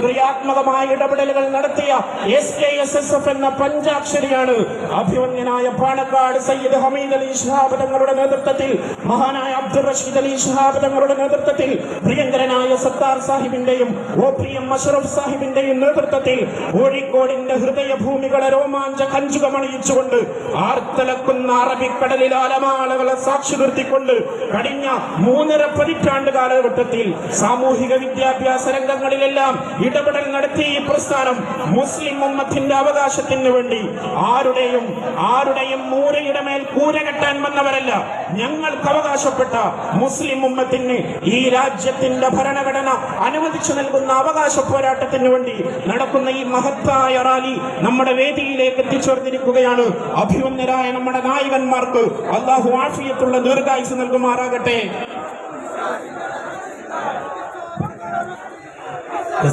ക്രിയാത്മകമായ ഇടപെടലുകൾ നടത്തിയ SKSSF എന്ന പഞ്ചാക്ഷരിയാണ്. അഭിമന്യനായ പാണക്കാട് സയ്യിദ് ഹമീദ് അലി ശിഹാബ് തങ്ങളുടെ നേതൃത്വത്തിൽ, മഹാനായ അബ്ദുൾ റഷീദ് അലി ശിഹാബ് തങ്ങളുടെ നേതൃത്വത്തിൽ, പ്രിയങ്കരനായ സത്താർ സാഹിബിന്റെയും OPM അഷ്റഫ് സാഹിബിന്റെയും നേതൃത്വത്തിൽ കോഴിക്കോടിന്റെ ഹൃദയഭൂമികളെ രോമാഞ്ച കഞ്ചുകമണിയിച്ചുകൊണ്ട് ആർത്തലക്കുന്ന അറബിക്കടലിൽ അലമാലകളെ സാക്ഷി നിർത്തിക്കൊണ്ട് കഴിഞ്ഞ 3.5 പതിറ്റാണ്ട് കാലഘട്ടത്തിൽ സാമൂഹിക വിദ്യാഭ്യാസ രംഗങ്ങളിലെല്ലാം ഇടപെടൽ നടത്തിയ ഈ പ്രസ്ഥാനം മുസ്ലിം ഉമ്മത്തിന്റെ അവകാശത്തിന് വേണ്ടി ആരുടെയും മൂരയുടെ മേൽ കൂര കെട്ടാൻ വന്നവരല്ല. ഞങ്ങൾക്ക് അവകാശപ്പെട്ട മുസ്ലിം ഉമ്മത്തിന് ഈ രാജ്യത്തിന്റെ ഭരണഘടന അനുവദിച്ചു നൽകുന്ന അവകാശ പോരാട്ടത്തിന് വേണ്ടി നടക്കുന്ന ഈ മഹത്തായ റാലി നമ്മുടെ വേദിയിലേക്ക് എത്തിച്ചേർന്നിരിക്കുകയാണ്. അഭിമന്യരായ നമ്മുടെ നായകന്മാർക്ക് അല്ലാഹു ആഫിയത്തുള്ള ദീർഘായുസ്സ് നൽകുമാറാകട്ടെ.